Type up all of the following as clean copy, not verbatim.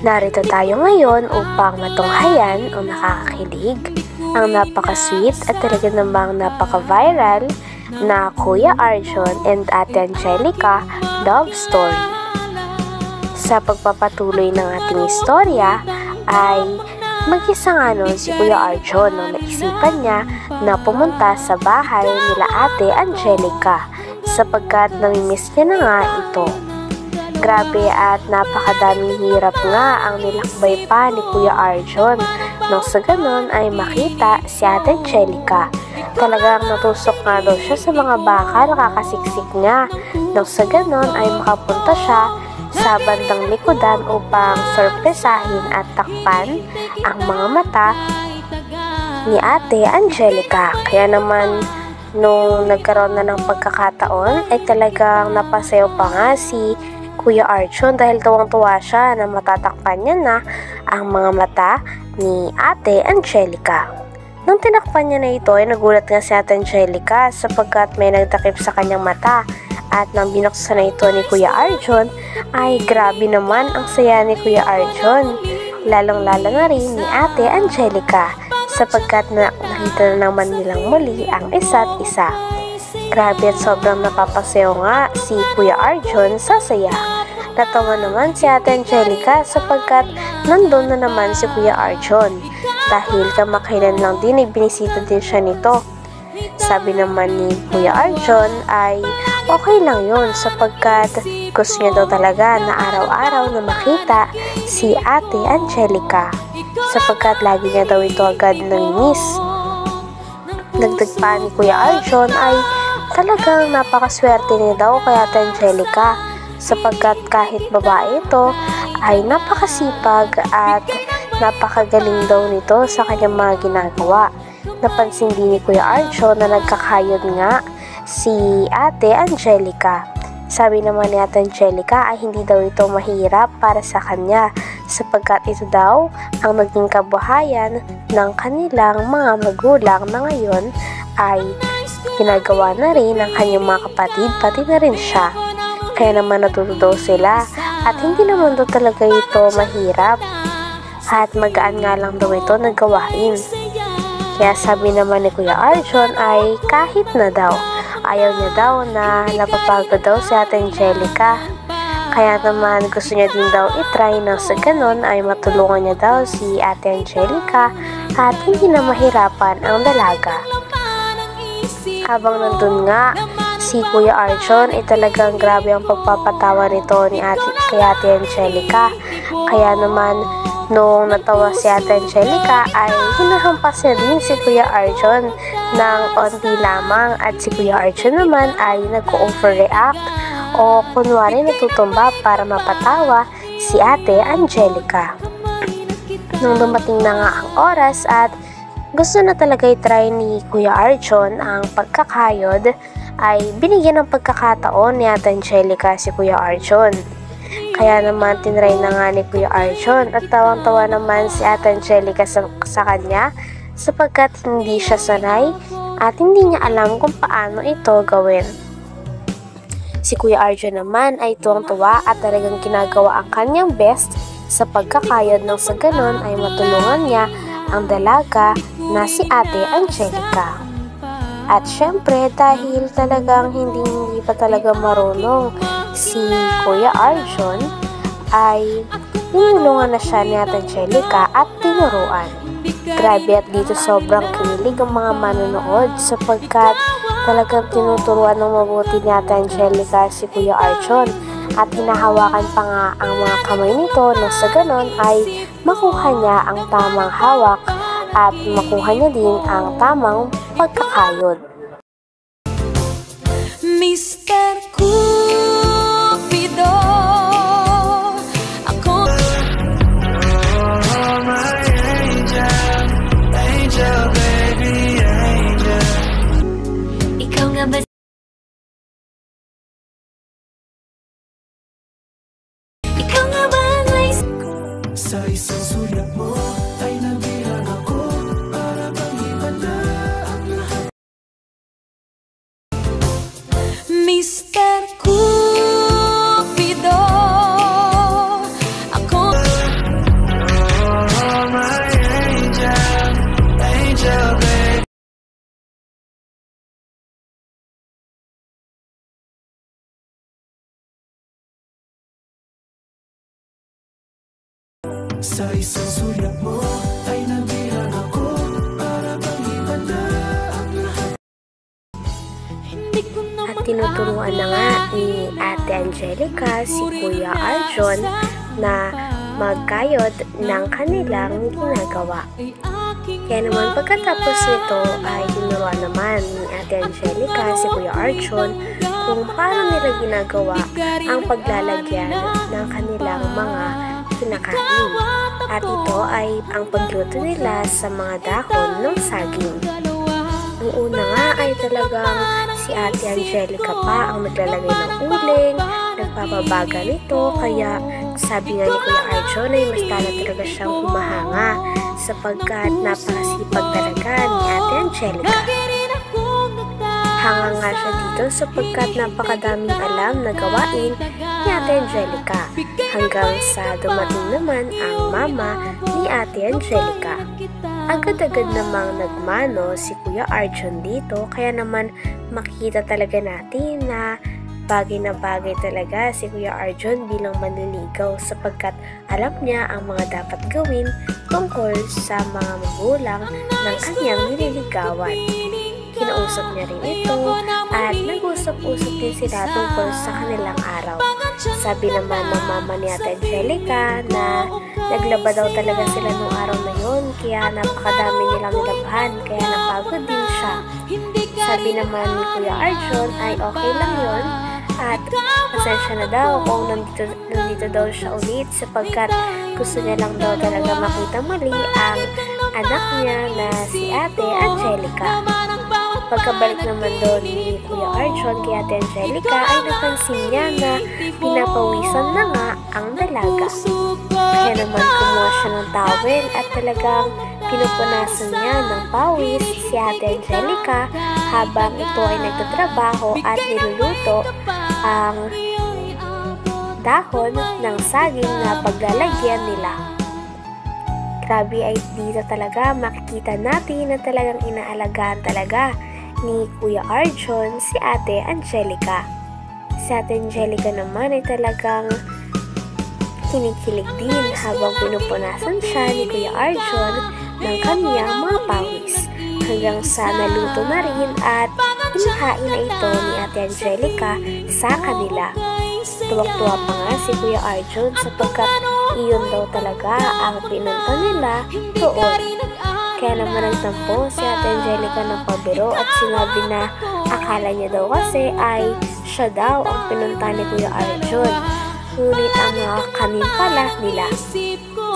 Narito tayo ngayon upang matunghayan ang nakakakilig, ang napaka-sweet at talaga namang napaka-viral na Kuya Arjon and Ate Angelica love story. Sa pagpapatuloy ng ating istorya ay mag-isa nga noon si Kuya Arjon nung naisipan niya na pumunta sa bahay nila Ate Angelica sapagkat namimiss niya na nga ito. Grabe at napakadaming hirap nga ang nilakbay pa ni Kuya Arjon nang sa ganon ay makita si Ate Angelica. Talagang natusok nga daw siya sa mga bakal kakasiksik niya nang sa ganon ay makapunta siya sa bandang likodan upang sorpresahin at takpan ang mga mata ni Ate Angelica. Kaya naman nung nagkaroon na ng pagkakataon ay talagang napasayaw pa nga si Kuya Arjon dahil tuwang-tuwa siya na matatakpan niya na ang mga mata ni Ate Angelica. Nung tinakpan niya na ito ay nagulat nga si Ate Angelica sapagkat may nagtakip sa kanyang mata at nang binuksan na ito ni Kuya Arjon ay grabe naman ang saya ni Kuya Arjon, lalong-lalo na rin ni Ate Angelica sapagkat nakita na naman nilang muli ang isa't isa. Grabe at sobrang napapasayaw nga si Kuya Arjon sa saya. Natawa naman si Ate Angelica sapagkat nandun na naman si Kuya Arjon dahil kamakailan lang din ay binisita din siya nito. Sabi naman ni Kuya Arjon ay okay lang yun sapagkat gusto niya daw talaga na araw-araw na makita si Ate Angelica sapagkat lagi niya daw ito agad nang-miss. Dagdag pa ni Kuya Arjon ay talagang napakaswerte niya daw kay Ate Angelica sapagkat kahit babae ito ay napakasipag at napakagaling daw nito sa kanyang mga ginagawa. Napansin din ni Kuya Arjon na nagkakayod nga si Ate Angelica. Sabi naman ni Ate Angelica ay hindi daw ito mahirap para sa kanya sapagkat ito daw ang naging kabuhayan ng kanilang mga magulang na ngayon ay ginagawa na rin ng kanyang mga kapatid, pati na rin siya. Kaya naman natuto daw sila at hindi naman daw talaga ito mahirap at magaan nga lang daw ito na gawain. Kaya sabi naman ni Kuya Arjon ay kahit na daw, ayaw niya daw na napapagod daw si Ate Angelica. Kaya naman gusto niya din daw itry na sa ganon ay matulungan niya daw si Ate Angelica at hindi na mahirapan ang dalaga. Habang nandun nga si Kuya Arjon ay talagang grabe ang pagpapatawa nito kay Ate Angelica. Kaya naman nung natawa si Ate Angelica ay hinahampas niya din si Kuya Arjon ng onti lamang at si Kuya Arjon naman ay nag-overreact o kunwari natutumba para mapatawa si Ate Angelica. Nung dumating na nga ang oras at gusto na talaga i-try ni Kuya Arjon ang pagkakayod ay binigyan ng pagkakataon ni Ate Angelica si Kuya Arjon. Kaya naman tinry na nga ni Kuya Arjon at tawang-tawa naman si Ate Angelica sa kanya sapagkat hindi siya sanay at hindi niya alam kung paano ito gawin. Si Kuya Arjon naman ay tuwang-tuwa at talagang ginagawa ang kanyang best sa pagkakayod nang sa ganon ay matulungan niya ang dalaga na si Ate Angelica. At syempre dahil talagang hindi pa talaga marunong si Kuya Arjon ay tinulungan na siya ni Ate Angelica at tinuruan. Grabe at dito sobrang kinilig ang mga manonood sapagkat talagang tinuturuan ng mabuti ni Ate Angelica si Kuya Arjon at hinahawakan pa nga ang mga kamay nito nang sa ganon ay makuha niya ang tamang hawak at makuha niya din ang tamang pagkakayod. Mr. Cupido, ako my angel, angel baby, angel. Ikaw nga ba? Ikaw nga ba may sa isang sulat mo ay nabilang ako para bang iba na ang lahat. Mr. Cupido, ako Sa isang sulyap mo ay nabilang ako. Para bang iba na ang lahat. At tinuturuan na nga ni Ate Angelica si Kuya Arjon na magkayod ng kanilang ginagawa. Kaya naman pagkatapos nito ay tinuruan naman ni Ate Angelica si Kuya Arjon kung paano nila ginagawa ang paglalagyan ng kanilang mga kinakain. At ito ay ang pagluto nila sa mga dahon ng saging. Ang una nga ay talagang si Ate Angelica pa ang naglalagay ng uling, nagpapabaga nito, kaya sabi nga ni Kuya Arjon ay mas tala talaga siyang humahanga sapagkat napakasipag talaga ni Ate Angelica. Hanga nga siya dito sapagkat napakadaming alam na gawain ni Ate Angelica hanggang sa dumating naman ang mama ni Ate Angelica. Agad-agad namang nagmano si Kuya Arjon dito, kaya naman makikita talaga natin na bagay talaga si Kuya Arjon bilang manliligaw sapagkat alam niya ang mga dapat gawin tungkol sa mga magulang ng kanyang nililigawan. Kinausap niya rin ito at nag-usap-usap din sila tungkol sa kanilang araw. Sabi naman ng mama ni Ate Angelica na naglaba daw talaga sila nung araw na yun, kaya napakadami nilang nilabahan, kaya napagod din siya. Sabi naman ni Kuya Arjon ay okay lang yun at pasensya na daw kung nandito daw siya ulit sapagkat gusto niya lang daw talaga makita muli ang anak niya na si Ate Angelica. Pagkabalik naman doon ni Kuya Arjon kay Ate Angelica ay napansin niya na pinapawisan na nga ang dalaga. Kaya naman kumuha siya ng towel at talagang pinupunasan niya ng pawis si Ate Angelica habang ito ay nagtatrabaho at niluluto ang dahon ng saging na paglalagyan nila. Grabe, ay dito talaga makikita natin na talagang inaalagaan talaga ni Kuya Arjon si Ate Angelica. Si Ate Angelica naman ay talagang kinikilig din habang pinupunasan siya ni Kuya Arjon ng kaniyang mga pawis hanggang sa naluto na rin at inihain na ito ni Ate Angelica sa kanila. Tuwag-tuwa pa nga si Kuya Arjon sapagkat iyon daw talaga ang pinunta nila doon. Kaya naman nagtampo si Ate Angelica ng pabiro at sinabi na akala niya daw kasi ay siya daw ang pinunta ni Kuya Arjon. Ngunit ang mga kanin pala nila.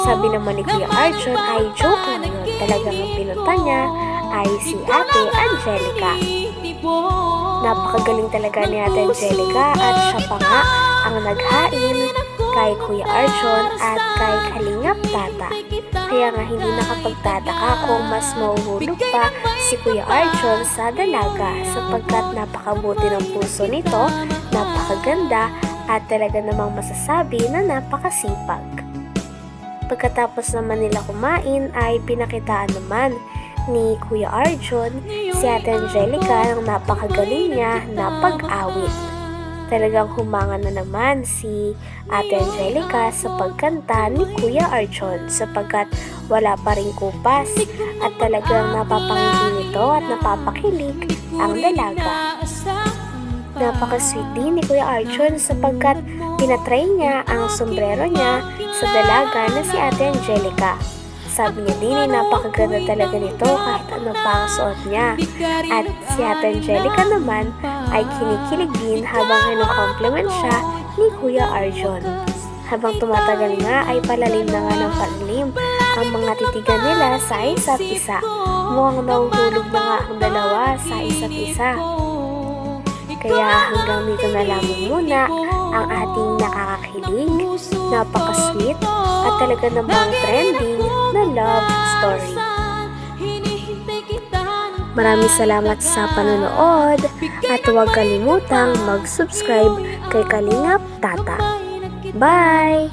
Sabi naman ni Kuya Arjon ay joke lang yun. Talagang ang pinunta niya ay si Ate Angelica. Napakagaling talaga ni Ate Angelica at siya pa nga ang naghain kay Kuya Arjon at kay Kalingap Tata. Kaya nga hindi nakapagtataka kung mas mahuhulog pa si Kuya Arjon sa dalaga sapagkat napakabuti ng puso nito, napakaganda at talaga namang masasabi na napakasipag. Pagkatapos naman nila kumain ay pinakitaan naman ni Kuya Arjon si Ate Angelica ng napakagaling niya na pag-awit. Talagang humanga na naman si Ate Angelica sa pagkanta ni Kuya Arjon sapagkat wala pa ring kupas at talagang napapangiti nito at napapakilig ang dalaga. Napaka-sweet din ni Kuya Arjon sapagkat pinatry niya ang sombrero niya sa dalaga na si Ate Angelica. Sabi niya din ay napakaganda talaga nito kahit ano pa ang suot niya. At si Ate Angelica naman ay kinikilig din habang kinukompliment siya ni Kuya Arjon. Habang tumatagal nga ay palalim na nga ng palalim ang mga titigan nila sa isa't isa. Mukhang nahuhulog na nga ang dalawa sa isa't isa. Kaya hanggang dito na lamang muna ang ating nakakakilig, napaka-sweet at talaga namang trending na love story. Maraming salamat sa panonood at huwag kalimutang mag-subscribe kay Kalingap Tata. Bye!